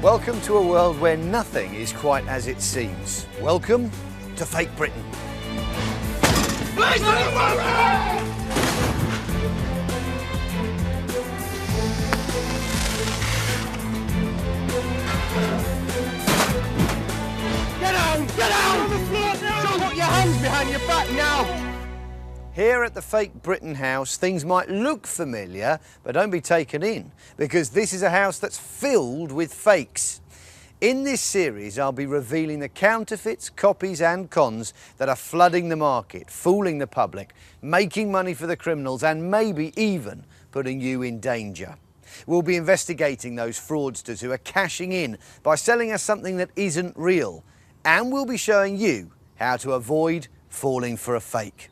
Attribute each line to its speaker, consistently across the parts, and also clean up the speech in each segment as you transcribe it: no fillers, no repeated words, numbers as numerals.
Speaker 1: Welcome to a world where nothing is quite as it seems. Welcome to Fake Britain.
Speaker 2: Get down! Get down! On the floor now! Don't put your hands behind your back now!
Speaker 1: Here at the Fake Britain house, things might look familiar, but don't be taken in, because this is a house that's filled with fakes. In this series, I'll be revealing the counterfeits, copies and cons that are flooding the market, fooling the public, making money for the criminals and maybe even putting you in danger. We'll be investigating those fraudsters who are cashing in by selling us something that isn't real. And we'll be showing you how to avoid falling for a fake.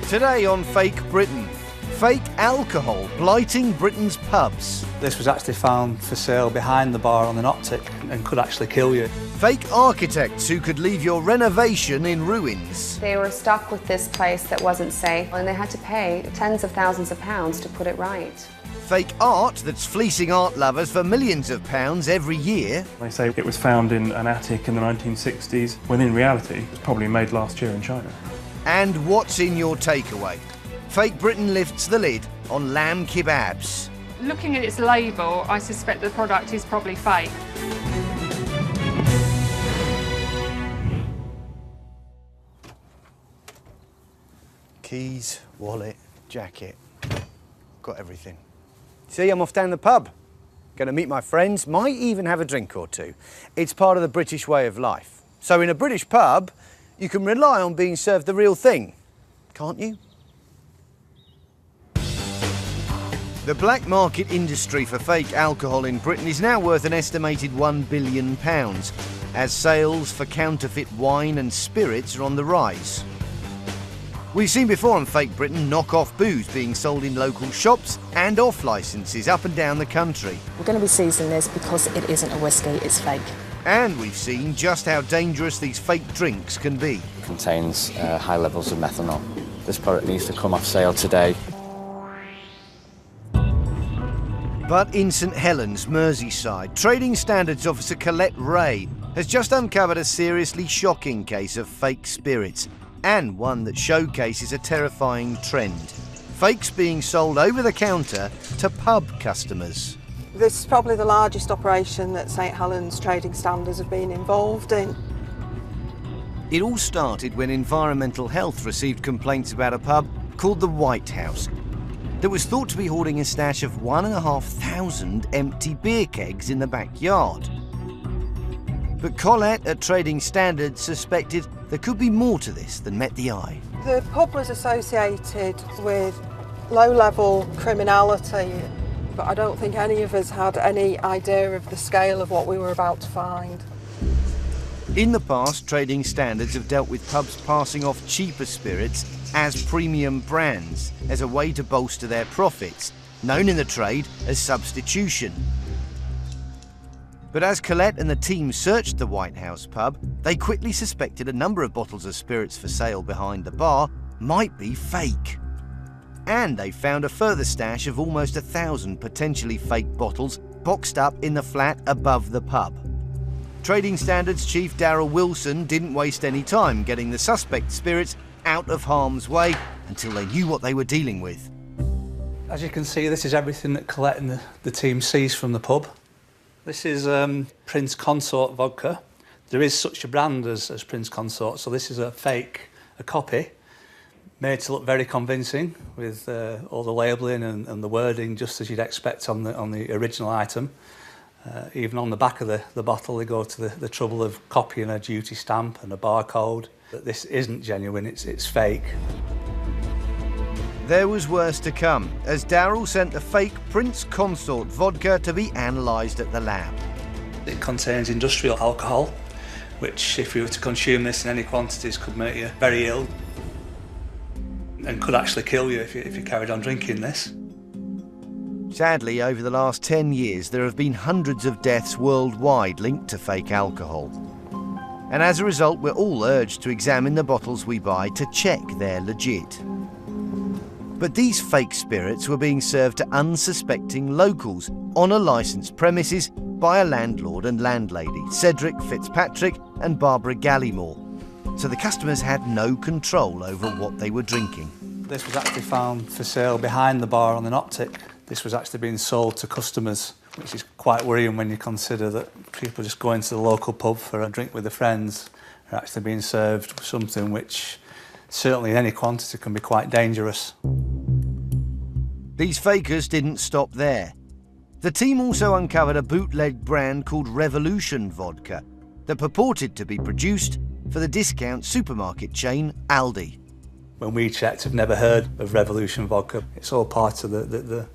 Speaker 1: Today on Fake Britain, fake alcohol blighting Britain's pubs.
Speaker 3: This was actually found for sale behind the bar on an optic and could actually kill you.
Speaker 1: Fake architects who could leave your renovation in ruins.
Speaker 4: They were stuck with this place that wasn't safe and they had to pay tens of thousands of pounds to put it right.
Speaker 1: Fake art that's fleecing art lovers for millions of pounds every year.
Speaker 5: They say it was found in an attic in the 1960s, when in reality it was probably made last year in China.
Speaker 1: And what's in your takeaway? Fake Britain lifts the lid on lamb kebabs.
Speaker 6: Looking at its label, I suspect the product is probably fake.
Speaker 1: Keys, wallet, jacket. Got everything. See, I'm off down the pub. Going to meet my friends, might even have a drink or two. It's part of the British way of life. So in a British pub, you can rely on being served the real thing, can't you? The black market industry for fake alcohol in Britain is now worth an estimated £1 billion, as sales for counterfeit wine and spirits are on the rise. We've seen before on Fake Britain knock-off booze being sold in local shops and off licences up and down the country.
Speaker 7: We're going to be seizing this because it isn't a whiskey, it's fake.
Speaker 1: And we've seen just how dangerous these fake drinks can be.
Speaker 8: It contains high levels of methanol. This product needs to come off sale today.
Speaker 1: But in St Helens, Merseyside, Trading Standards Officer Colette Ray has just uncovered a seriously shocking case of fake spirits, and one that showcases a terrifying trend. Fakes being sold over the counter to pub customers.
Speaker 9: This is probably the largest operation that St Helens Trading Standards have been involved in.
Speaker 1: It all started when Environmental Health received complaints about a pub called the White House that was thought to be hoarding a stash of 1,500 empty beer kegs in the backyard. But Colette at Trading Standards suspected there could be more to this than met the eye.
Speaker 9: The pub was associated with low-level criminality, but I don't think any of us had any idea of the scale of what we were about to find.
Speaker 1: In the past, Trading Standards have dealt with pubs passing off cheaper spirits as premium brands as a way to bolster their profits, known in the trade as substitution. But as Colette and the team searched the White House pub, they quickly suspected a number of bottles of spirits for sale behind the bar might be fake. And they found a further stash of almost 1,000 potentially fake bottles boxed up in the flat above the pub. Trading Standards Chief Darryl Wilson didn't waste any time getting the suspect spirits out of harm's way until they knew what they were dealing with.
Speaker 3: As you can see, this is everything that Colette and the team seized from the pub. This is Prince Consort vodka. There is such a brand as Prince Consort, so this is a copy, made to look very convincing with all the labelling and the wording just as you'd expect on the original item. Even on the back of the bottle they go to the trouble of copying a duty stamp and a barcode. But this isn't genuine, it's fake.
Speaker 1: There was worse to come, as Darryl sent the fake Prince Consort vodka to be analysed at the lab.
Speaker 3: It contains industrial alcohol, which if you were to consume this in any quantities could make you very ill and could actually kill you if you carried on drinking this.
Speaker 1: Sadly, over the last 10 years, there have been hundreds of deaths worldwide linked to fake alcohol. And as a result, we're all urged to examine the bottles we buy to check they're legit. But these fake spirits were being served to unsuspecting locals on a licensed premises by a landlord and landlady, Cedric Fitzpatrick and Barbara Gallimore. So the customers had no control over what they were drinking.
Speaker 3: This was actually found for sale behind the bar on an optic. This was actually being sold to customers, which is quite worrying when you consider that people just going to the local pub for a drink with their friends are actually being served something which certainly in any quantity can be quite dangerous.
Speaker 1: These fakers didn't stop there. The team also uncovered a bootleg brand called Revolution Vodka that purported to be produced for the discount supermarket chain Aldi.
Speaker 3: When we checked, I've never heard of Revolution Vodka. It's all part of the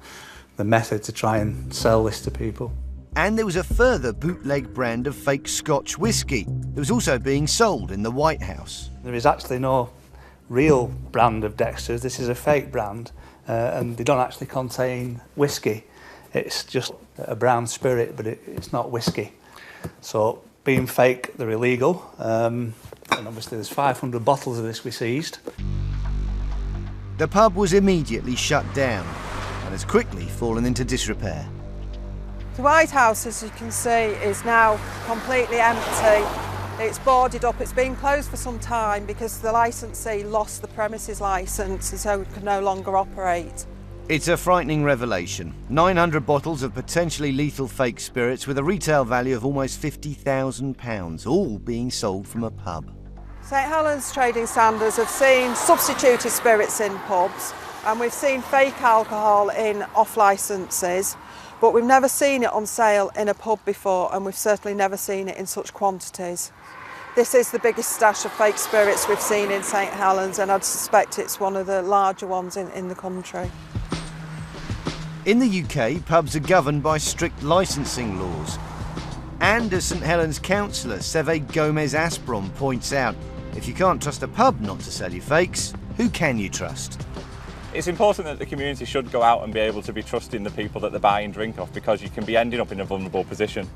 Speaker 3: method to try and sell this to people.
Speaker 1: And there was a further bootleg brand of fake Scotch whisky that was also being sold in the White House.
Speaker 3: There is actually no real brand of Dexter's. This is a fake brand, and they don't actually contain whisky. It's just a brown spirit, but it's not whisky. So, being fake, they're illegal. And obviously there's 500 bottles of this we seized.
Speaker 1: The pub was immediately shut down and has quickly fallen into disrepair.
Speaker 9: The White House, as you can see, is now completely empty. It's boarded up. It's been closed for some time because the licensee lost the premises licence and so it could no longer operate.
Speaker 1: It's a frightening revelation. 900 bottles of potentially lethal fake spirits with a retail value of almost £50,000, all being sold from a pub.
Speaker 9: St Helens trading standards have seen substituted spirits in pubs, and we've seen fake alcohol in off-licences, but we've never seen it on sale in a pub before, and we've certainly never seen it in such quantities. This is the biggest stash of fake spirits we've seen in St Helens, and I'd suspect it's one of the larger ones in the country.
Speaker 1: In the UK, pubs are governed by strict licensing laws. And as St Helens councillor Seve Gomez-Asprom points out, if you can't trust a pub not to sell you fakes, who can you trust?
Speaker 10: It's important that the community should go out and be able to be trusting the people that they're buying drink off, because you can be ending up in a vulnerable position.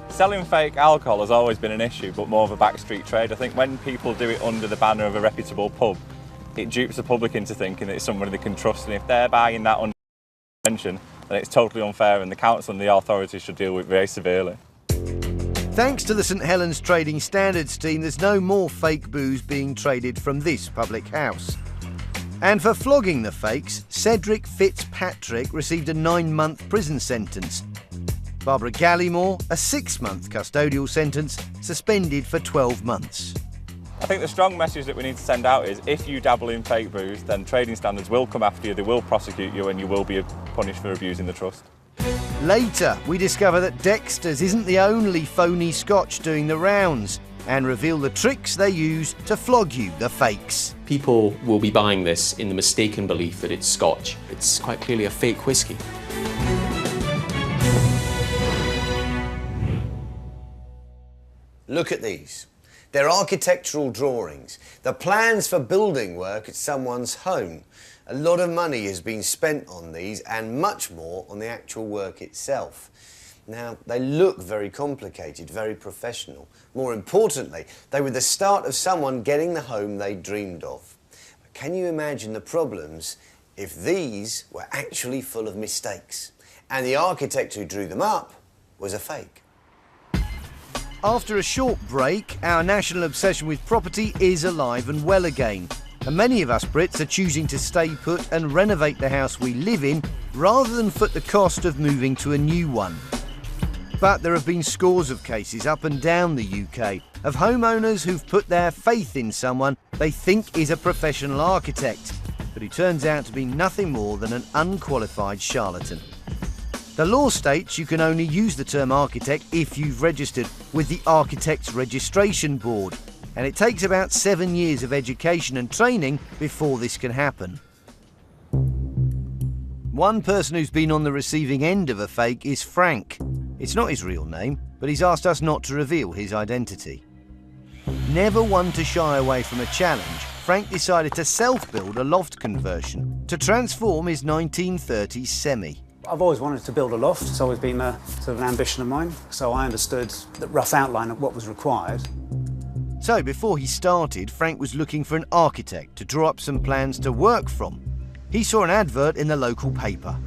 Speaker 10: Selling fake alcohol has always been an issue, but more of a backstreet trade. I think when people do it under the banner of a reputable pub, it dupes the public into thinking that it's somebody they can trust, and if they're buying that under mention, then it's totally unfair, and the council and the authorities should deal with it very severely.
Speaker 1: Thanks to the St Helens Trading Standards team, there's no more fake booze being traded from this public house. And for flogging the fakes, Cedric Fitzpatrick received a 9-month prison sentence. Barbara Gallimore, a 6-month custodial sentence, suspended for 12 months.
Speaker 10: I think the strong message that we need to send out is if you dabble in fake booze, then trading standards will come after you, they will prosecute you, and you will be punished for abusing the trust.
Speaker 1: Later, we discover that Dexter's isn't the only phony Scotch doing the rounds and reveal the tricks they use to flog you, the fakes.
Speaker 11: People will be buying this in the mistaken belief that it's Scotch. It's quite clearly a fake whisky.
Speaker 1: Look at these. They're architectural drawings. The plans for building work at someone's home. A lot of money has been spent on these and much more on the actual work itself. Now, they look very complicated, very professional. More importantly, they were the start of someone getting the home they dreamed of. But can you imagine the problems if these were actually full of mistakes and the architect who drew them up was a fake? After a short break, our national obsession with property is alive and well again. And many of us Brits are choosing to stay put and renovate the house we live in rather than foot the cost of moving to a new one. But there have been scores of cases up and down the UK of homeowners who've put their faith in someone they think is a professional architect, but who turns out to be nothing more than an unqualified charlatan. The law states you can only use the term architect if you've registered with the Architects Registration Board, and it takes about 7 years of education and training before this can happen. One person who's been on the receiving end of a fake is Frank. It's not his real name, but he's asked us not to reveal his identity. Never one to shy away from a challenge, Frank decided to self-build a loft conversion to transform his 1930s semi.
Speaker 12: I've always wanted to build a loft. It's always been sort of an ambition of mine. So I understood the rough outline of what was required.
Speaker 1: So before he started, Frank was looking for an architect to draw up some plans to work from. He saw an advert in the local paper.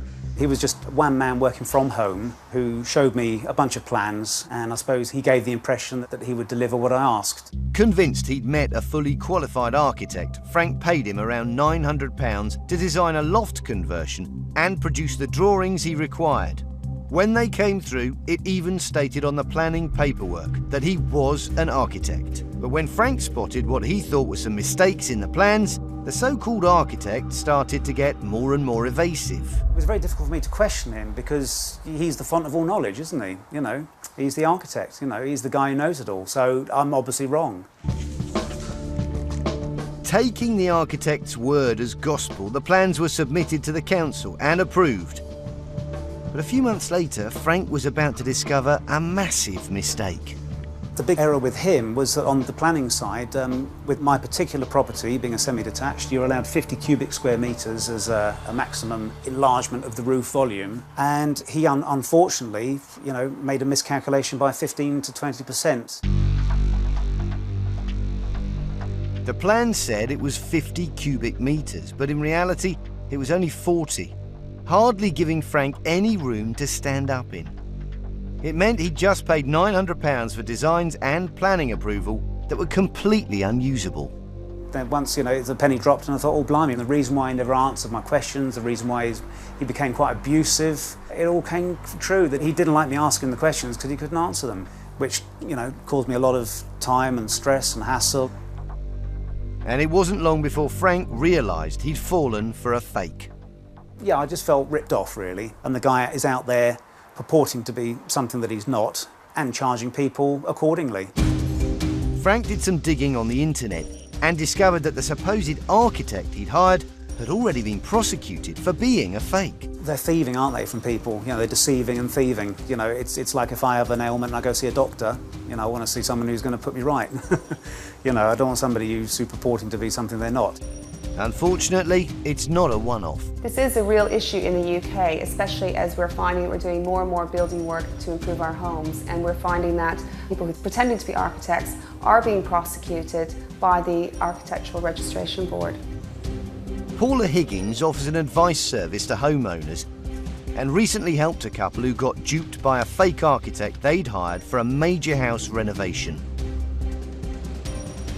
Speaker 12: He was just one man working from home who showed me a bunch of plans, and I suppose he gave the impression that he would deliver what I asked.
Speaker 1: Convinced he'd met a fully qualified architect, Frank paid him around £900 to design a loft conversion and produce the drawings he required. When they came through, it even stated on the planning paperwork that he was an architect. But when Frank spotted what he thought were some mistakes in the plans, the so-called architect started to get more and more evasive.
Speaker 12: It was very difficult for me to question him because he's the font of all knowledge, isn't he? You know, he's the architect, you know, he's the guy who knows it all, so I'm obviously wrong.
Speaker 1: Taking the architect's word as gospel, the plans were submitted to the council and approved. But a few months later, Frank was about to discover a massive mistake.
Speaker 12: The big error with him was that on the planning side, with my particular property being a semi-detached, you're allowed 50 cubic square metres as a maximum enlargement of the roof volume. And he unfortunately, you know, made a miscalculation by 15 to 20%.
Speaker 1: The plan said it was 50 cubic metres, but in reality, it was only 40, hardly giving Frank any room to stand up in. It meant he'd just paid £900 for designs and planning approval that were completely unusable.
Speaker 12: Then once, you know, the penny dropped and I thought, oh blimey, the reason why he never answered my questions, the reason why he became quite abusive, it all came true that he didn't like me asking the questions because he couldn't answer them, which, you know, caused me a lot of time and stress and hassle.
Speaker 1: And it wasn't long before Frank realised he'd fallen for a fake.
Speaker 12: Yeah, I just felt ripped off, really. And the guy is out there purporting to be something that he's not and charging people accordingly.
Speaker 1: Frank did some digging on the internet and discovered that the supposed architect he'd hired had already been prosecuted for being a fake.
Speaker 12: They're thieving, aren't they, from people? You know, they're deceiving and thieving. You know, it's like if I have an ailment and I go see a doctor, you know, I want to see someone who's going to put me right. You know, I don't want somebody who's purporting to be something they're not.
Speaker 1: Unfortunately, it's not a one-off.
Speaker 4: This is a real issue in the UK, especially as we're finding that we're doing more and more building work to improve our homes, and we're finding that people who are pretending to be architects are being prosecuted by the Architectural Registration Board.
Speaker 1: Paula Higgins offers an advice service to homeowners and recently helped a couple who got duped by a fake architect they'd hired for a major house renovation.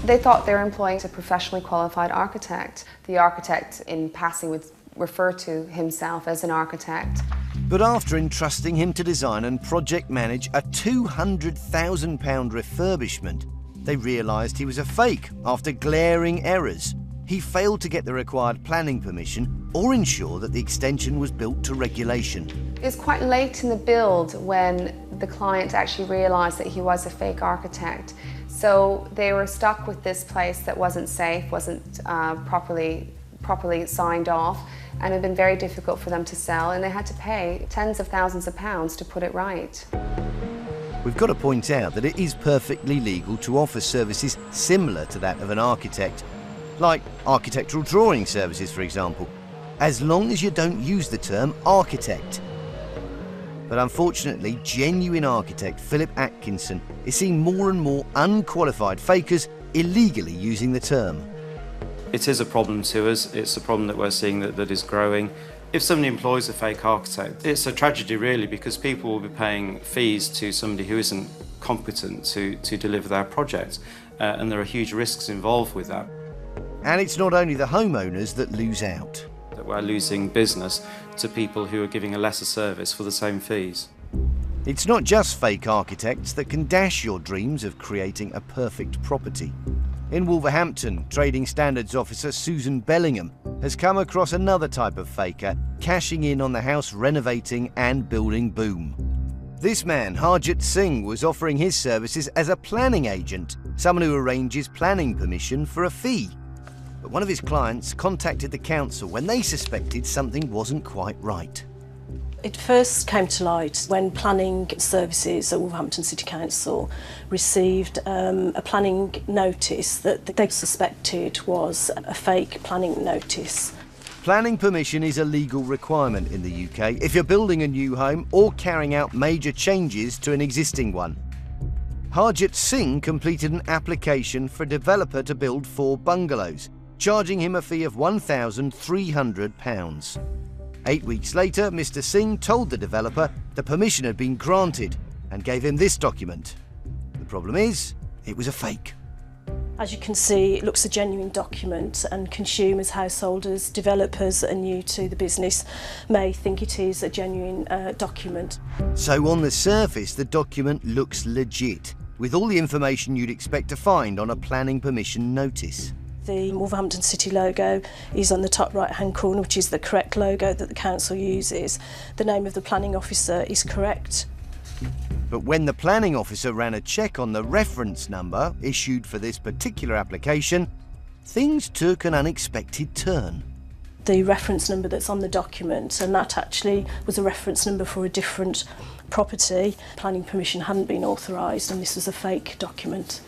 Speaker 4: They thought they were employing a professionally qualified architect. The architect, in passing, would refer to himself as an architect.
Speaker 1: But after entrusting him to design and project manage a £200,000 refurbishment, they realised he was a fake after glaring errors. He failed to get the required planning permission or ensure that the extension was built to regulation.
Speaker 4: It was quite late in the build when the client actually realised that he was a fake architect. So they were stuck with this place that wasn't safe, wasn't properly signed off, and it had been very difficult for them to sell, and they had to pay tens of thousands of pounds to put it right.
Speaker 1: We've got to point out that it is perfectly legal to offer services similar to that of an architect, like architectural drawing services, for example, as long as you don't use the term architect. But unfortunately, genuine architect Philip Atkinson is seeing more and more unqualified fakers illegally using the term.
Speaker 13: It is a problem to us. It's a problem that we're seeing that is growing. If somebody employs a fake architect, it's a tragedy really, because people will be paying fees to somebody who isn't competent to deliver their project, and there are huge risks involved with that.
Speaker 1: And it's not only the homeowners that lose out.
Speaker 13: That we're losing business to people who are giving a lesser service for the same fees.
Speaker 1: It's not just fake architects that can dash your dreams of creating a perfect property. In Wolverhampton, Trading Standards Officer Susan Bellingham has come across another type of faker cashing in on the house renovating and building boom. This man, Harjit Singh, was offering his services as a planning agent, someone who arranges planning permission for a fee. But one of his clients contacted the council when they suspected something wasn't quite right.
Speaker 7: It first came to light when planning services at Wolverhampton City Council received a planning notice that they suspected was a fake planning notice.
Speaker 1: Planning permission is a legal requirement in the UK if you're building a new home or carrying out major changes to an existing one. Harjit Singh completed an application for a developer to build 4 bungalows, charging him a fee of £1,300. 8 weeks later, Mr. Singh told the developer the permission had been granted and gave him this document. The problem is, it was a fake.
Speaker 7: As you can see, it looks a genuine document, and consumers, householders, developers that are new to the business may think it is a genuine document.
Speaker 1: So on the surface, the document looks legit, with all the information you'd expect to find on a planning permission notice.
Speaker 7: The Wolverhampton City logo is on the top right-hand corner, which is the correct logo that the council uses. The name of the planning officer is correct.
Speaker 1: But when the planning officer ran a check on the reference number issued for this particular application, things took an unexpected turn.
Speaker 7: The reference number that's on the document, and that actually was a reference number for a different property. Planning permission hadn't been authorised, and this was a fake document.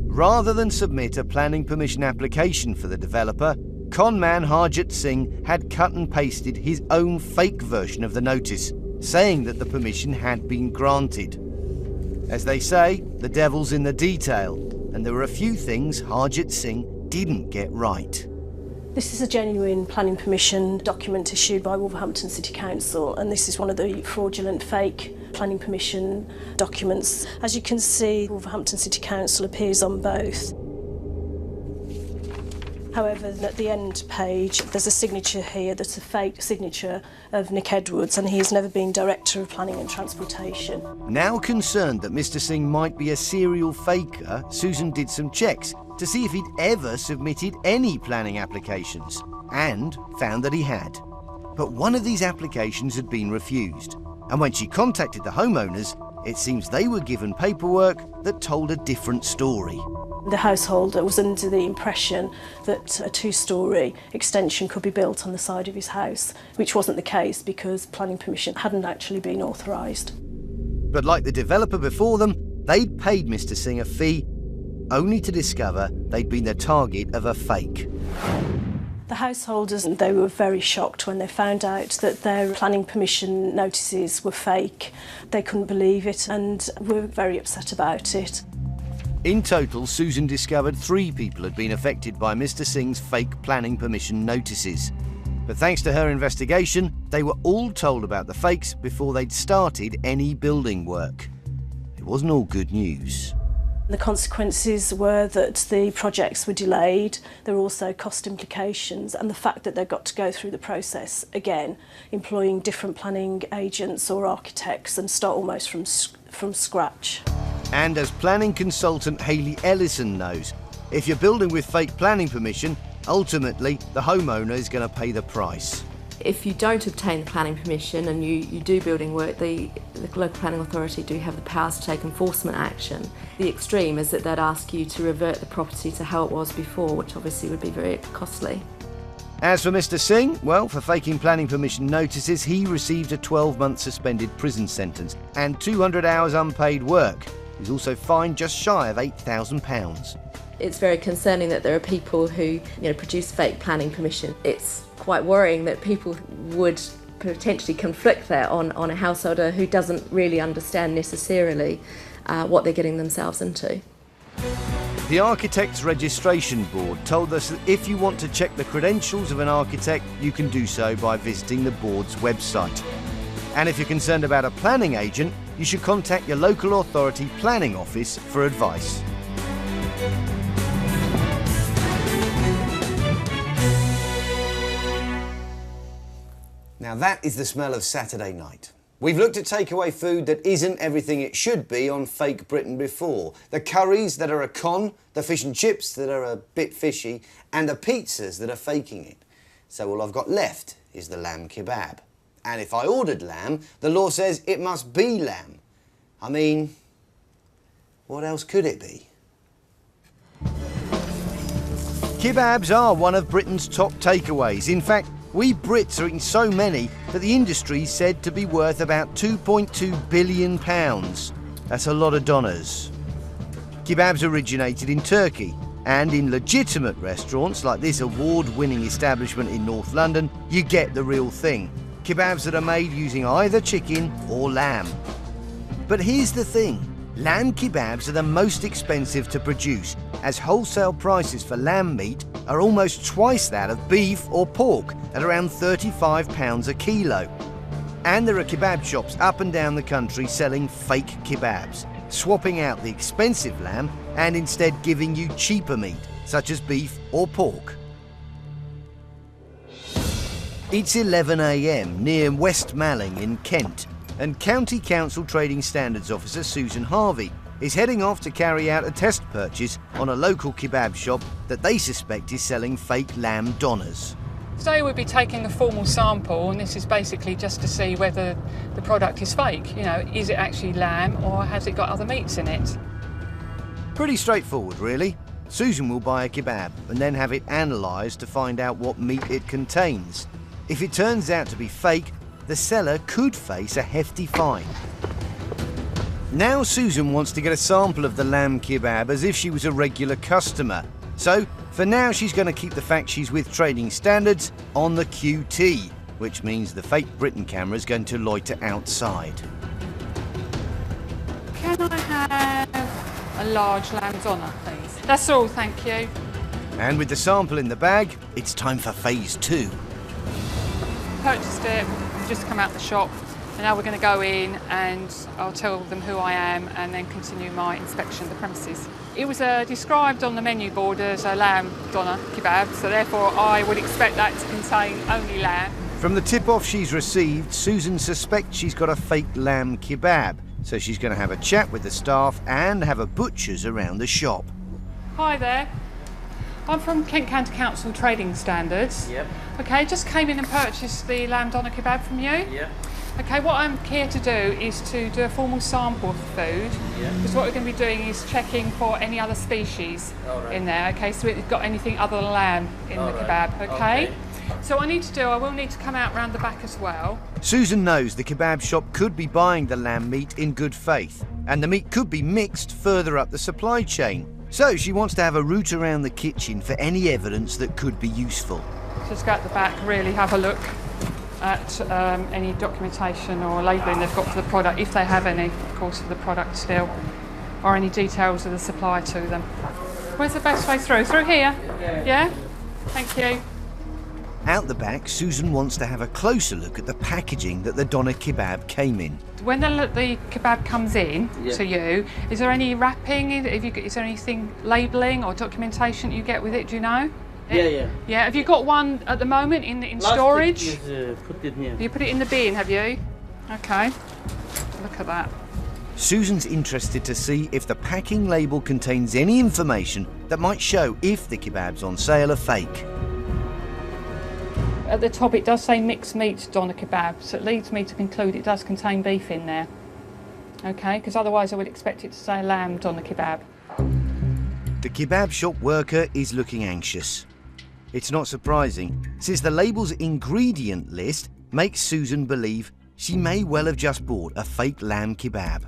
Speaker 1: Rather than submit a planning permission application for the developer, conman Harjit Singh had cut and pasted his own fake version of the notice, saying that the permission had been granted. As they say, the devil's in the detail, and there were a few things Harjit Singh didn't get right.
Speaker 7: This is a genuine planning permission document issued by Wolverhampton City Council, and this is one of the fraudulent fake planning permission documents. As you can see, Wolverhampton City Council appears on both. However, at the end page, there's a signature here that's a fake signature of Nick Edwards, and he has never been Director of Planning and Transportation.
Speaker 1: Now concerned that Mr. Singh might be a serial faker, Susan did some checks to see if he'd ever submitted any planning applications, and found that he had. But one of these applications had been refused, and when she contacted the homeowners, it seems they were given paperwork that told a different story.
Speaker 7: The householder was under the impression that a two-storey extension could be built on the side of his house, which wasn't the case because planning permission hadn't actually been authorised.
Speaker 1: But like the developer before them, they'd paid Mr. Singh a fee, only to discover they'd been the target of a fake.
Speaker 7: The householders, they were very shocked when they found out that their planning permission notices were fake. They couldn't believe it and were very upset about it.
Speaker 1: In total, Susan discovered 3 people had been affected by Mr. Singh's fake planning permission notices. But thanks to her investigation, they were all told about the fakes before they'd started any building work. It wasn't all good news.
Speaker 7: The consequences were that the projects were delayed. There were also cost implications, and the fact that they've got to go through the process again, employing different planning agents or architects, and start almost from scratch.
Speaker 1: And as planning consultant Hayley Ellison knows, if you're building with fake planning permission, ultimately the homeowner is going to pay the price.
Speaker 14: If you don't obtain the planning permission and you do building work, the local planning authority do have the powers to take enforcement action. The extreme is that they'd ask you to revert the property to how it was before, which obviously would be very costly.
Speaker 1: As for Mr. Singh, well, for faking planning permission notices, he received a 12-month suspended prison sentence and 200 hours unpaid work. He was also fined just shy of £8,000.
Speaker 14: It's very concerning that there are people who produce fake planning permission. It's quite worrying that people would potentially conflict that on a householder who doesn't really understand necessarily what they're getting themselves into.
Speaker 1: The Architects Registration Board told us that if you want to check the credentials of an architect, you can do so by visiting the board's website. And if you're concerned about a planning agent, you should contact your local authority planning office for advice. Now that is the smell of Saturday night. We've looked at takeaway food that isn't everything it should be on Fake Britain before. The curries that are a con, the fish and chips that are a bit fishy, and the pizzas that are faking it. So all I've got left is the lamb kebab. And if I ordered lamb, the law says it must be lamb. I mean, what else could it be? Kebabs are one of Britain's top takeaways. In fact, we Brits are eating so many that the industry's said to be worth about £2.2 billion. That's a lot of dollars. Kebabs originated in Turkey, and in legitimate restaurants like this award-winning establishment in North London, you get the real thing. Kebabs that are made using either chicken or lamb. But here's the thing, Lamb kebabs are the most expensive to produce, as wholesale prices for lamb meat are almost twice that of beef or pork at around £35 a kilo. And there are kebab shops up and down the country selling fake kebabs, swapping out the expensive lamb and instead giving you cheaper meat, such as beef or pork. It's 11 a.m. near West Malling in Kent, and County Council Trading Standards Officer Susan Harvey is heading off to carry out a test purchase on a local kebab shop that they suspect is selling fake lamb doners.
Speaker 6: Today we'll be taking a formal sample, and this is basically just to see whether the product is fake. You know, is it actually lamb or has it got other meats in it?
Speaker 1: Pretty straightforward, really. Susan will buy a kebab and then have it analysed to find out what meat it contains. If it turns out to be fake, the seller could face a hefty fine. Now Susan wants to get a sample of the lamb kebab as if she was a regular customer. So, for now, she's going to keep the fact she's with Trading Standards on the QT, which means the fake Britain camera is going to loiter outside.
Speaker 6: Can I have a large lamb doner, please? That's all, thank you.
Speaker 1: And with the sample in the bag, it's time for phase 2.
Speaker 6: Purchased it, we've just come out the shop, and now we're going to go in and I'll tell them who I am and then continue my inspection of the premises. It was described on the menu board as a lamb doner kebab, so therefore I would expect that to contain only lamb.
Speaker 1: From the tip-off she's received, Susan suspects she's got a fake lamb kebab, so she's going to have a chat with the staff and have a butcher's around the shop.
Speaker 6: Hi there. I'm from Kent County Council Trading Standards.
Speaker 15: Yep.
Speaker 6: Okay, just came in and purchased the lamb doner kebab from you.
Speaker 15: Yep.
Speaker 6: Okay, what I'm here to do is to do a formal sample of the food.
Speaker 15: Yeah.
Speaker 6: Because what we're going to be doing is checking for any other species in there. Okay, so it's got anything other than lamb in the kebab. Okay? So what I need to do, I will need to come out round the back as well.
Speaker 1: Susan knows the kebab shop could be buying the lamb meat in good faith, and the meat could be mixed further up the supply chain. So she wants to have a route around the kitchen for any evidence that could be useful.
Speaker 6: Just go at the back, really have a look at any documentation or labelling they've got for the product, if they have any, of course, for the product still, or any details of the supply to them. Where's the best way through? Through here? Yeah? Thank you.
Speaker 1: Out the back, Susan wants to have a closer look at the packaging that the doner kebab came in.
Speaker 6: When the kebab comes in to you, is there any wrapping? Is there anything labelling or documentation you get with it? Do you know?
Speaker 15: Yeah.
Speaker 6: Yeah. Have you got one at the moment in storage?
Speaker 15: Is, put it here.
Speaker 6: You put it in the bin, have you? Okay. Look at that.
Speaker 1: Susan's interested to see if the packing label contains any information that might show if the kebabs on sale are fake.
Speaker 6: At the top it does say mixed meat doner kebab, so it leads me to conclude it does contain beef in there. Okay, because otherwise I would expect it to say lamb doner kebab.
Speaker 1: The kebab shop worker is looking anxious. It's not surprising, since the label's ingredient list makes Susan believe she may well have just bought a fake lamb kebab.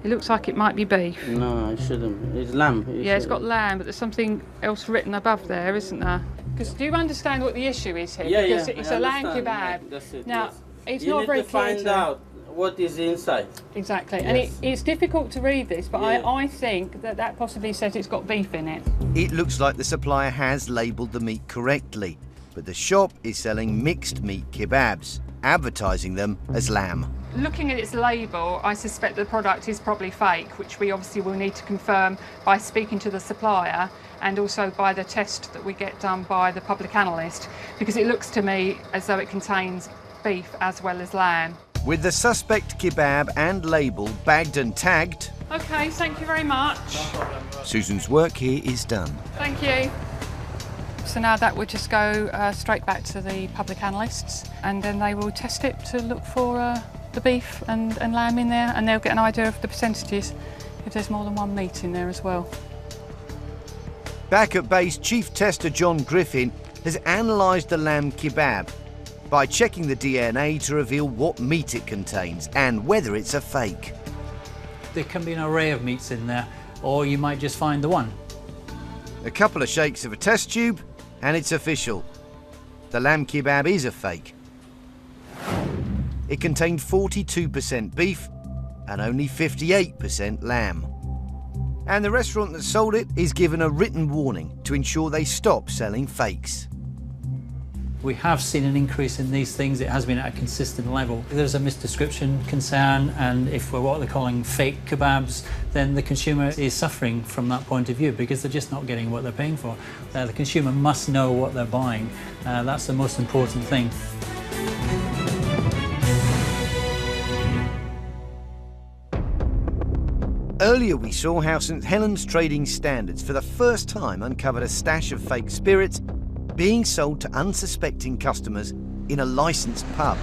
Speaker 6: It looks like it might be beef.
Speaker 15: No, it shouldn't. It's lamb.
Speaker 6: It's got lamb, but there's something else written above there, isn't there? Because do you understand what the issue is here?
Speaker 15: Yeah,
Speaker 6: because
Speaker 15: yeah.
Speaker 6: it's a lamb kebab.
Speaker 15: Yeah, that's it,
Speaker 6: now,
Speaker 15: yes.
Speaker 6: it's
Speaker 15: you
Speaker 6: not
Speaker 15: need
Speaker 6: very
Speaker 15: to
Speaker 6: clear
Speaker 15: find out what is inside.
Speaker 6: Exactly,
Speaker 15: Yes.
Speaker 6: and it's difficult to read this, but
Speaker 15: Yeah.
Speaker 6: I think that possibly says it's got beef in it.
Speaker 1: It looks like the supplier has labelled the meat correctly, but the shop is selling mixed meat kebabs, advertising them as lamb.
Speaker 6: Looking at its label, I suspect the product is probably fake, which we obviously will need to confirm by speaking to the supplier and also by the test that we get done by the public analyst, because it looks to me as though it contains beef as well as lamb.
Speaker 1: With the suspect kebab and label bagged and tagged,
Speaker 6: Okay, thank you very much.
Speaker 1: Susan's work here is done.
Speaker 6: Thank you. So now that would just go straight back to the public analysts, and then they will test it to look for the beef and lamb in there, and they'll get an idea of the percentages if there's more than one meat in there as well.
Speaker 1: Back at base, Chief Tester John Griffin has analysed the lamb kebab by checking the DNA to reveal what meat it contains and whether it's a fake.
Speaker 16: There can be an array of meats in there, or you might just find the one.
Speaker 1: A couple of shakes of a test tube and it's official. The lamb kebab is a fake. It contained 42% beef and only 58% lamb. And the restaurant that sold it is given a written warning to ensure they stop selling fakes.
Speaker 16: We have seen an increase in these things. It has been at a consistent level. There's a misdescription concern, and if we're what they're calling fake kebabs, then the consumer is suffering from that point of view because they're just not getting what they're paying for. The consumer must know what they're buying. That's the most important thing.
Speaker 1: Earlier we saw how St Helens Trading Standards for the first time uncovered a stash of fake spirits being sold to unsuspecting customers in a licensed pub.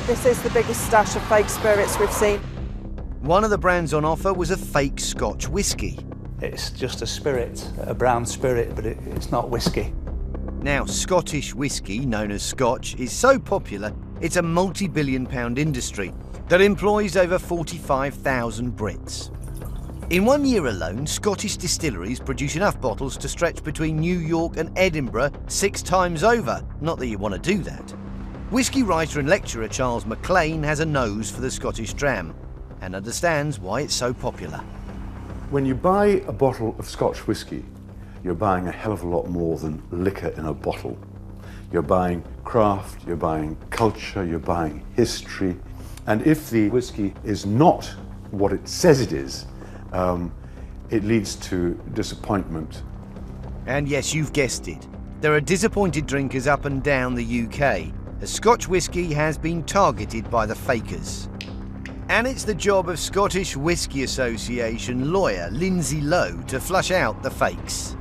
Speaker 9: This is the biggest stash of fake spirits we've seen.
Speaker 1: One of the brands on offer was a fake Scotch whisky.
Speaker 3: It's just a spirit, a brown spirit, but it's not whiskey.
Speaker 1: Now, Scottish whisky, known as Scotch, is so popular it's a multi-billion-pound industry that employs over 45,000 Brits. In 1 year alone, Scottish distilleries produce enough bottles to stretch between New York and Edinburgh 6 times over. Not that you want to do that. Whisky writer and lecturer Charles MacLean has a nose for the Scottish dram and understands why it's so popular.
Speaker 17: When you buy a bottle of Scotch whisky, you're buying a hell of a lot more than liquor in a bottle. You're buying craft, you're buying culture, you're buying history. And if the whisky is not what it says it is, it leads to disappointment.
Speaker 1: And yes, you've guessed it. There are disappointed drinkers up and down the UK, as Scotch whisky has been targeted by the fakers. And it's the job of Scottish Whisky Association lawyer Lindsay Lowe to flush out the fakes.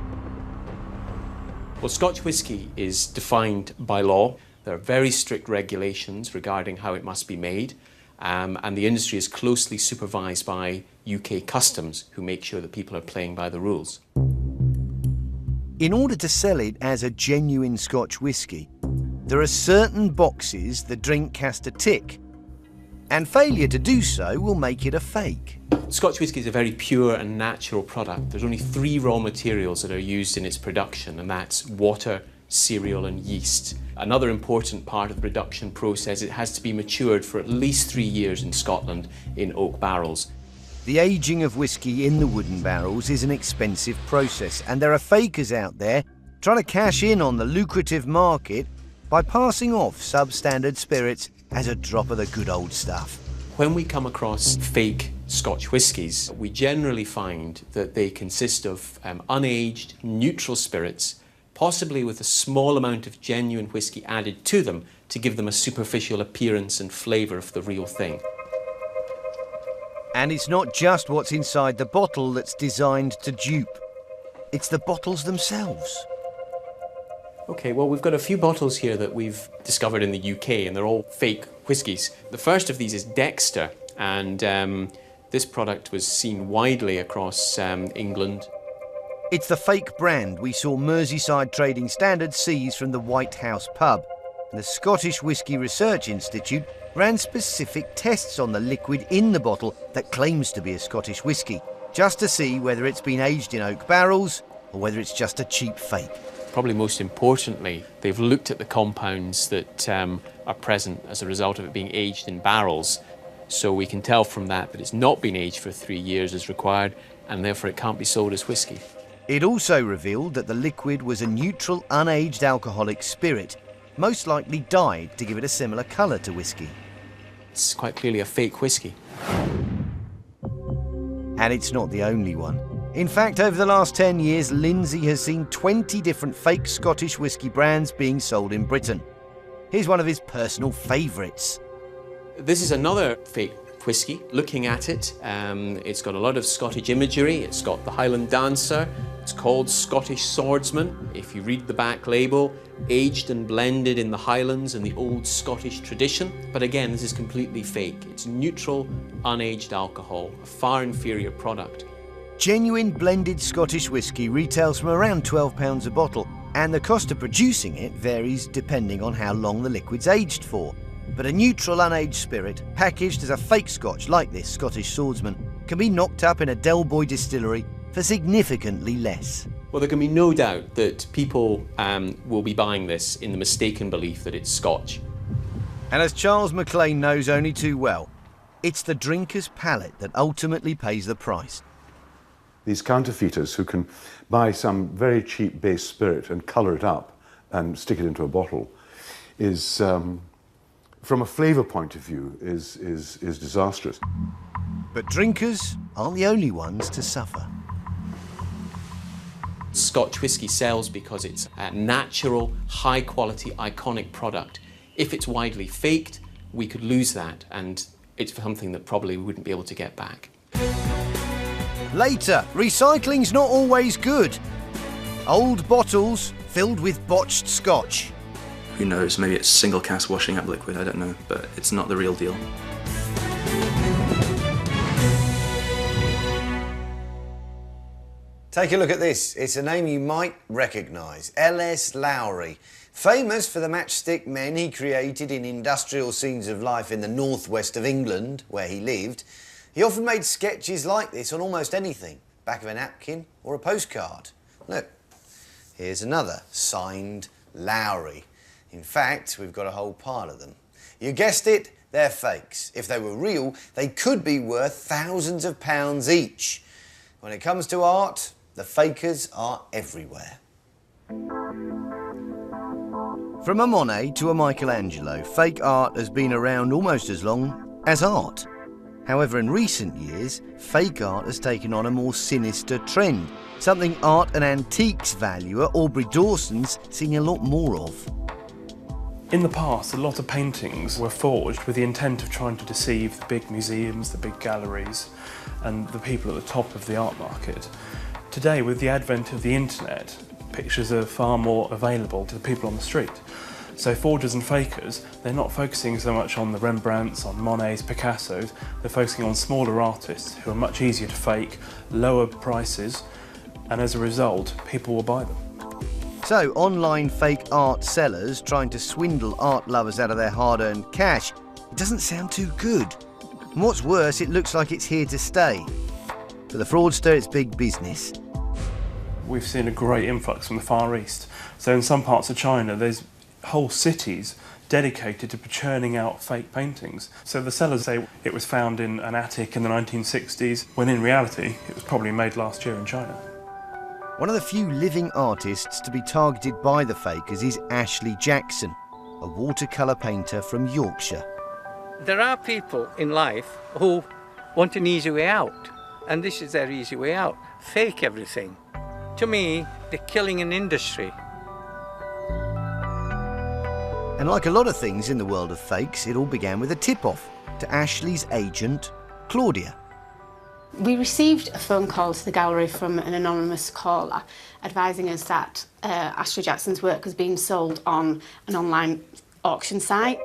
Speaker 11: Well, Scotch whisky is defined by law. There are very strict regulations regarding how it must be made. And the industry is closely supervised by UK Customs, who make sure that people are playing by the rules.
Speaker 1: In order to sell it as a genuine Scotch whisky, there are certain boxes the drink has to tick, and failure to do so will make it a fake.
Speaker 11: Scotch whisky is a very pure and natural product. There's only 3 raw materials that are used in its production, and that's water, cereal and yeast. Another important part of the production process, it has to be matured for at least 3 years in Scotland in oak barrels.
Speaker 1: The aging of whisky in the wooden barrels is an expensive process, and there are fakers out there trying to cash in on the lucrative market by passing off substandard spirits as a drop of the good old stuff.
Speaker 11: When we come across fake Scotch whiskies, we generally find that they consist of unaged, neutral spirits, possibly with a small amount of genuine whisky added to them to give them a superficial appearance and flavour of the real thing.
Speaker 1: And it's not just what's inside the bottle that's designed to dupe. It's the bottles themselves.
Speaker 11: Okay, well, we've got a few bottles here that we've discovered in the UK, and they're all fake whiskies. The first of these is Dexter, and this product was seen widely across England.
Speaker 1: It's the fake brand we saw Merseyside Trading Standards seize from the White House pub. And the Scottish Whisky Research Institute ran specific tests on the liquid in the bottle that claims to be a Scottish whisky, just to see whether it's been aged in oak barrels or whether it's just a cheap fake.
Speaker 11: Probably most importantly, they've looked at the compounds that are present as a result of it being aged in barrels. So we can tell from that it's not been aged for 3 years as required, and therefore it can't be sold as whisky.
Speaker 1: It also revealed that the liquid was a neutral, unaged alcoholic spirit, most likely dyed to give it a similar colour to whisky.
Speaker 11: It's quite clearly a fake whisky.
Speaker 1: And it's not the only one. In fact, over the last 10 years, Lindsay has seen 20 different fake Scottish whisky brands being sold in Britain. Here's one of his personal favourites.
Speaker 11: This is another fake whisky. Looking at it, it's got a lot of Scottish imagery. It's got the Highland Dancer. It's called Scottish Swordsman. If you read the back label, aged and blended in the Highlands and the old Scottish tradition. But again, this is completely fake. It's neutral, unaged alcohol, a far inferior product.
Speaker 1: Genuine blended Scottish whisky retails from around £12 a bottle, and the cost of producing it varies depending on how long the liquid's aged for. But a neutral unaged spirit, packaged as a fake Scotch like this Scottish Swordsman, can be knocked up in a Del Boy distillery for significantly less.
Speaker 11: Well, there can be no doubt that people will be buying this in the mistaken belief that it's Scotch.
Speaker 1: And as Charles MacLean knows only too well, It's the drinker's palate that ultimately pays the price.
Speaker 17: These counterfeiters who can buy some very cheap base spirit and colour it up and stick it into a bottle is, from a flavour point of view, is disastrous.
Speaker 1: But drinkers aren't the only ones to suffer.
Speaker 11: Scotch whisky sells because it's a natural, high-quality, iconic product. If it's widely faked, we could lose that, and it's something that probably we wouldn't be able to get back.
Speaker 1: Later, recycling's not always good. Old bottles filled with botched scotch.
Speaker 18: Who knows, maybe it's single cast washing up liquid, I don't know, but it's not the real deal.
Speaker 1: Take a look at this. It's a name you might recognise. L.S. Lowry. Famous for the matchstick men he created in industrial scenes of life in the northwest of England, where he lived, he often made sketches like this on almost anything, back of a napkin or a postcard. Look, here's another, signed Lowry. In fact, we've got a whole pile of them. You guessed it, they're fakes. If they were real, they could be worth thousands of pounds each. When it comes to art, the fakers are everywhere. From a Monet to a Michelangelo, fake art has been around almost as long as art. However, in recent years, fake art has taken on a more sinister trend, something art and antiques valuer Aubrey Dawson's seen a lot more of.
Speaker 5: In the past, a lot of paintings were forged with the intent of trying to deceive the big museums, the big galleries, and the people at the top of the art market. Today, with the advent of the internet, pictures are far more available to the people on the street. So forgers and fakers, they're not focusing so much on the Rembrandts, on Monets, Picassos, they're focusing on smaller artists who are much easier to fake, lower prices, and as a result, people will buy them.
Speaker 1: So, online fake art sellers trying to swindle art lovers out of their hard-earned cash, it doesn't sound too good. And what's worse, it looks like it's here to stay. For the fraudster, it's big business.
Speaker 5: We've seen a great influx from the Far East. So in some parts of China, there's whole cities dedicated to churning out fake paintings. So the sellers say it was found in an attic in the 1960s, when in reality, it was probably made last year in China.
Speaker 1: One of the few living artists to be targeted by the fakers is Ashley Jackson, a watercolour painter from Yorkshire.
Speaker 19: There are people in life who want an easy way out, and this is their easy way out. Fake everything. To me, they're killing an industry.
Speaker 1: And like a lot of things in the world of fakes, it all began with a tip-off to Ashley's agent, Claudia.
Speaker 20: We received a phone call to the gallery from an anonymous caller advising us that Ashley Jackson's work was being sold on an online auction site.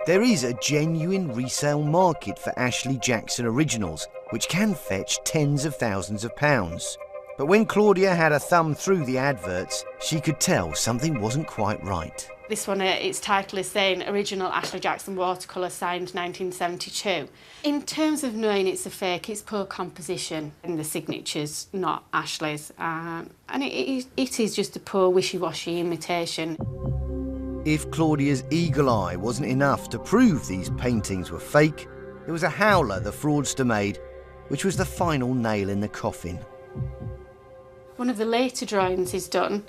Speaker 1: There is a genuine resale market for Ashley Jackson originals, which can fetch tens of thousands of pounds. But when Claudia had a thumb through the adverts, she could tell something wasn't quite right.
Speaker 20: This one, its title is saying Original Ashley Jackson Watercolour signed 1972. In terms of knowing it's a fake, it's poor composition and the signature's not Ashley's. And it is just a poor wishy-washy imitation.
Speaker 1: If Claudia's eagle eye wasn't enough to prove these paintings were fake, it was a howler the fraudster made, which was the final nail in the coffin.
Speaker 20: One of the later drawings he's done,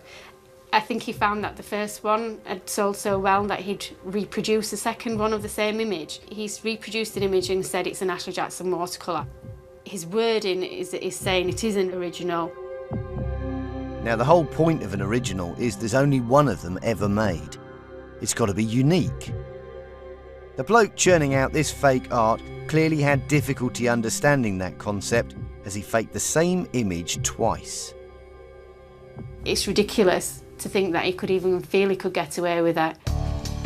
Speaker 20: I think he found that the first one had sold so well that he'd reproduce a second one of the same image. He's reproduced an image and said it's an Ashley Jackson watercolour. His wording is saying it isn't original.
Speaker 1: Now, the whole point of an original is there's only one of them ever made. It's got to be unique. The bloke churning out this fake art clearly had difficulty understanding that concept as he faked the same image twice.
Speaker 20: It's ridiculous to think that he could even feel he could get away with it.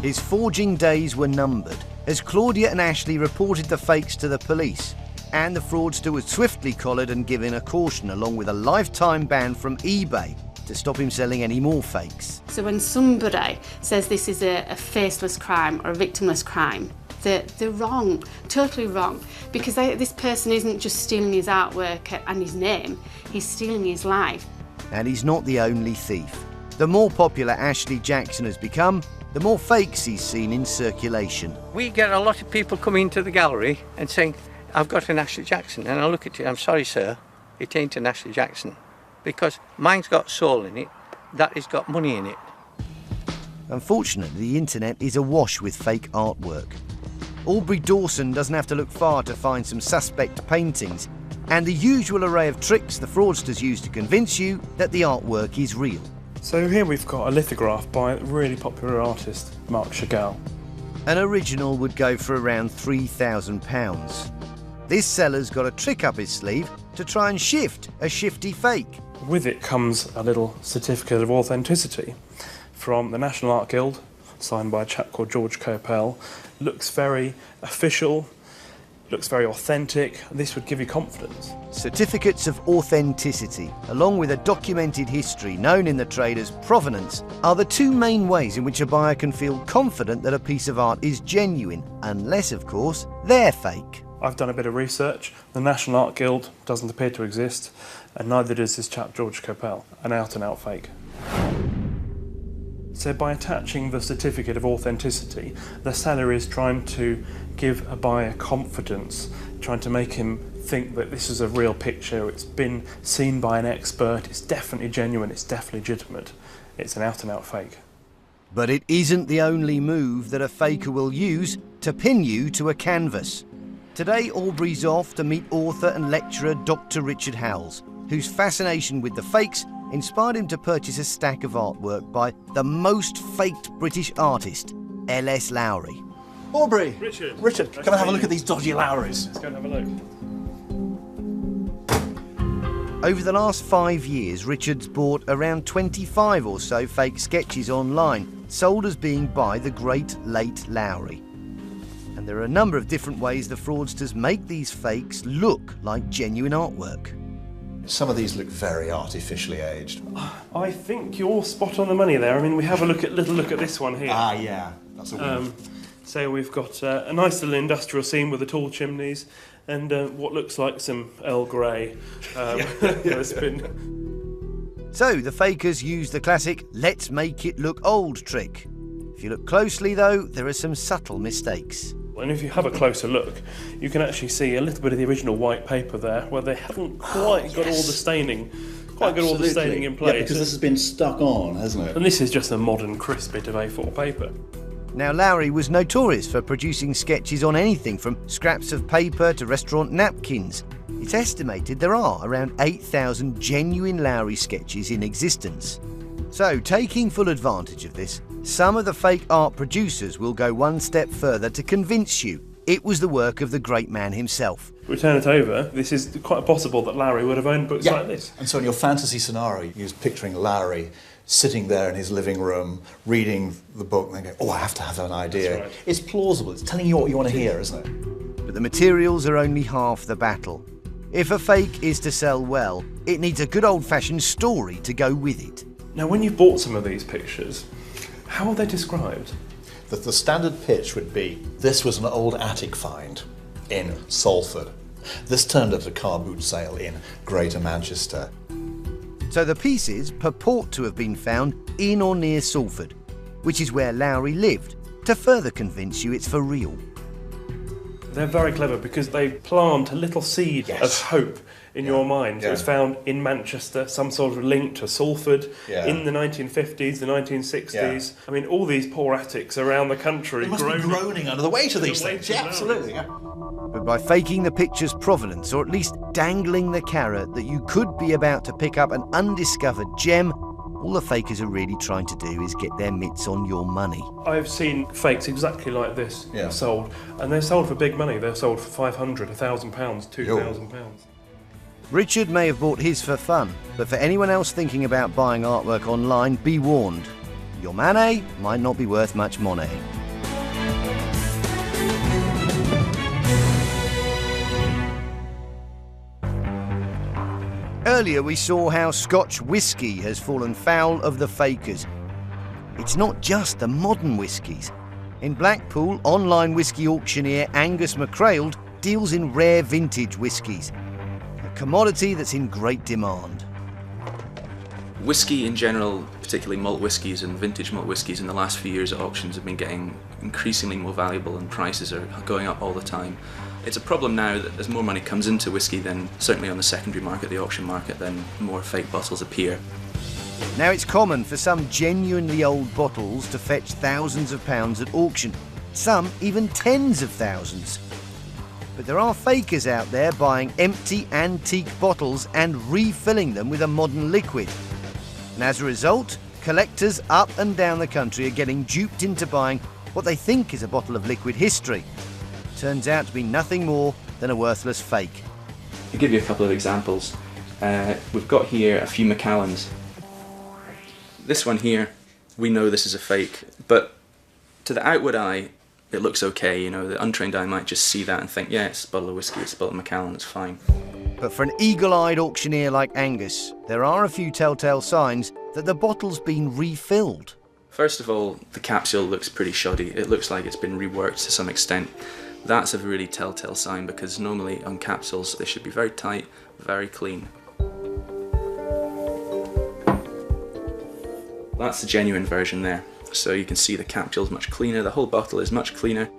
Speaker 1: His forging days were numbered as Claudia and Ashley reported the fakes to the police, and the fraudster was swiftly collared and given a caution along with a lifetime ban from eBay to stop him selling any more fakes.
Speaker 20: So when somebody says this is a faceless crime or a victimless crime, they're wrong, totally wrong, because this person isn't just stealing his artwork and his name, he's stealing his life.
Speaker 1: And he's not the only thief. The more popular Ashley Jackson has become, the more fakes he's seen in circulation.
Speaker 19: We get a lot of people coming into the gallery and saying, I've got an Ashley Jackson. And I look at it, I'm sorry, sir, it ain't an Ashley Jackson. Because mine's got soul in it, that has got money in it.
Speaker 1: Unfortunately, the internet is awash with fake artwork. Aubrey Dawson doesn't have to look far to find some suspect paintings and the usual array of tricks the fraudsters use to convince you that the artwork is real.
Speaker 5: So here we've got a lithograph by a really popular artist, Marc Chagall.
Speaker 1: An original would go for around £3,000. This seller's got a trick up his sleeve to try and shift a shifty fake.
Speaker 5: With it comes a little certificate of authenticity from the National Art Guild, signed by a chap called George Coppell. Looks very official, looks very authentic. This would give you confidence.
Speaker 1: Certificates of authenticity, along with a documented history known in the trade as provenance, are the two main ways in which a buyer can feel confident that a piece of art is genuine, unless, of course, they're fake.
Speaker 5: I've done a bit of research. The National Art Guild doesn't appear to exist, and neither does this chap George Coppell, an out-and-out fake. So by attaching the certificate of authenticity, the seller is trying to give a buyer confidence, trying to make him think that this is a real picture, it's been seen by an expert, it's definitely genuine, it's definitely legitimate. It's an out-and-out fake.
Speaker 1: But it isn't the only move that a faker will use to pin you to a canvas. Today, Aubrey's off to meet author and lecturer Dr. Richard Howells, whose fascination with the fakes inspired him to purchase a stack of artwork by the most faked British artist, L.S. Lowry.
Speaker 21: Aubrey!
Speaker 5: Richard,
Speaker 21: can I have a look at these dodgy Lowrys?
Speaker 5: Let's go and have a look.
Speaker 1: Over the last 5 years, Richard's bought around 25 or so fake sketches online, sold as being by the great late Lowry. And there are a number of different ways the fraudsters make these fakes look like genuine artwork.
Speaker 21: Some of these look very artificially aged.
Speaker 5: I think you're spot on the money there. I mean, we have a little look at this one here.
Speaker 21: Ah, yeah, that's a win.
Speaker 5: So we've got a nice little industrial scene with the tall chimneys and what looks like some Earl Grey has been.
Speaker 1: So the fakers use the classic "let's make it look old" trick. If you look closely, though, there are some subtle mistakes.
Speaker 5: And if you have a closer look, you can actually see a little bit of the original white paper there, where they haven't quite got all the staining, got all the staining in place.
Speaker 21: Yeah, because this has been stuck on, hasn't it?
Speaker 5: And this is just a modern, crisp bit of A4 paper.
Speaker 1: Now, Lowry was notorious for producing sketches on anything from scraps of paper to restaurant napkins. It's estimated there are around 8,000 genuine Lowry sketches in existence. So, taking full advantage of this, some of the fake art producers will go one step further to convince you it was the work of the great man himself.
Speaker 5: We turn it over, this is quite possible that Lowry would have owned books like this.
Speaker 21: And so in your fantasy scenario, you're picturing Lowry sitting there in his living room, reading the book, and then going, oh, I have to have an idea.
Speaker 5: That's right.
Speaker 21: It's plausible, it's telling you what you want to hear, isn't it?
Speaker 1: But the materials are only half the battle. If a fake is to sell well, it needs a good old-fashioned story to go with it.
Speaker 5: Now, when you've bought some of these pictures, how are they described?
Speaker 21: The standard pitch would be, this was an old attic find in Salford. This turned up at a car boot sale in Greater Manchester.
Speaker 1: So the pieces purport to have been found in or near Salford, which is where Lowry lived, to further convince you it's for real.
Speaker 5: They're very clever because they plant a little seed of hope in your mind. So it's found in Manchester, some sort of link to Salford in the 1950s, the 1960s. I mean, all these poor attics around the country
Speaker 21: They must be groaning under the weight of these things. Yeah, absolutely. Yeah.
Speaker 1: But by faking the picture's provenance, or at least dangling the carrot that you could be about to pick up an undiscovered gem, all the fakers are really trying to do is get their mitts on your money.
Speaker 5: I've seen fakes exactly like this sold, and they're sold for big money. They're sold for £500, £1,000, £2,000.
Speaker 1: Richard may have bought his for fun, but for anyone else thinking about buying artwork online, be warned. Your money might not be worth much money. Earlier we saw how Scotch whisky has fallen foul of the fakers. It's not just the modern whiskies. In Blackpool, online whisky auctioneer Angus McCrailed deals in rare vintage whiskies, a commodity that's in great demand.
Speaker 18: Whiskey in general, particularly malt whiskies and vintage malt whiskies in the last few years at auctions have been getting increasingly more valuable and prices are going up all the time. It's a problem now that as more money comes into whiskey, then certainly on the secondary market, the auction market, then more fake bottles appear.
Speaker 1: Now it's common for some genuinely old bottles to fetch thousands of pounds at auction, some even tens of thousands. But there are fakers out there buying empty antique bottles and refilling them with a modern liquid. And as a result, collectors up and down the country are getting duped into buying what they think is a bottle of liquid history. Turns out to be nothing more than a worthless fake.
Speaker 18: To give you a couple of examples, we've got here a few Macallans. This one here, we know this is a fake, but to the outward eye, it looks okay. You know, the untrained eye might just see that and think, yeah, it's a bottle of whiskey, it's a bottle of Macallan, it's fine.
Speaker 1: But for an eagle-eyed auctioneer like Angus, there are a few telltale signs that the bottle's been refilled.
Speaker 18: First of all, the capsule looks pretty shoddy. It looks like it's been reworked to some extent. That's a really telltale sign because normally on capsules they should be very tight, very clean. That's the genuine version there. So you can see the capsule's much cleaner, the whole bottle is much cleaner.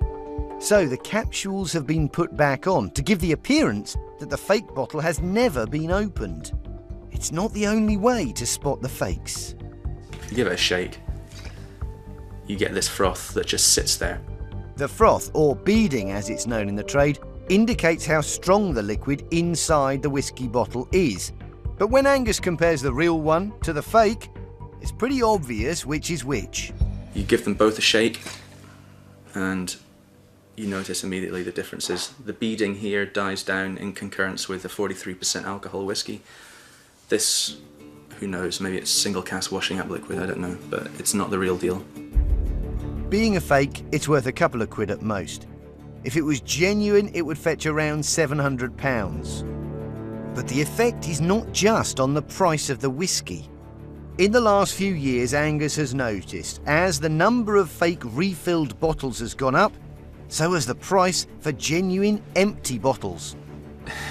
Speaker 1: So the capsules have been put back on to give the appearance that the fake bottle has never been opened. It's not the only way to spot the fakes.
Speaker 18: If you give it a shake, you get this froth that just sits there.
Speaker 1: The froth, or beading as it's known in the trade, indicates how strong the liquid inside the whiskey bottle is. But when Angus compares the real one to the fake, it's pretty obvious which is which.
Speaker 18: You give them both a shake and you notice immediately the differences. The beading here dies down in concurrence with the 43% alcohol whiskey. This, who knows, maybe it's single cask washing up liquid, I don't know, but it's not the real deal.
Speaker 1: Being a fake, it's worth a couple of quid at most. If it was genuine, it would fetch around £700. But the effect is not just on the price of the whiskey. In the last few years, Angus has noticed, as the number of fake refilled bottles has gone up, so has the price for genuine empty bottles.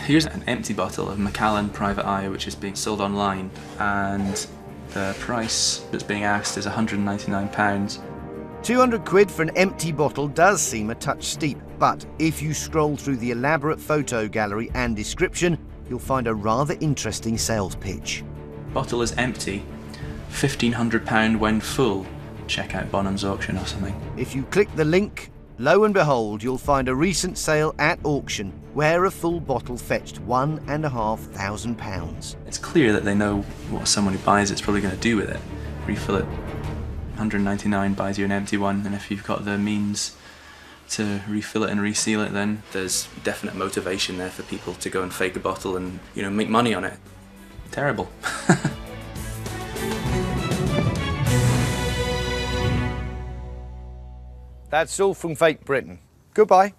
Speaker 18: Here's an empty bottle of Macallan Private Eye which is being sold online, and the price that's being asked is £199.
Speaker 1: 200 quid for an empty bottle does seem a touch steep, but if you scroll through the elaborate photo gallery and description, you'll find a rather interesting sales pitch.
Speaker 18: Bottle is empty, £1,500 when full. Check out Bonham's auction or something.
Speaker 1: If you click the link, lo and behold, you'll find a recent sale at auction where a full bottle fetched £1,500.
Speaker 18: It's clear that they know what someone who buys it's probably going to do with it. Refill it. £199 buys you an empty one, and if you've got the means to refill it and reseal it, then there's definite motivation there for people to go and fake a bottle and, you know, make money on it. Terrible.
Speaker 1: That's all from Fake Britain. Goodbye.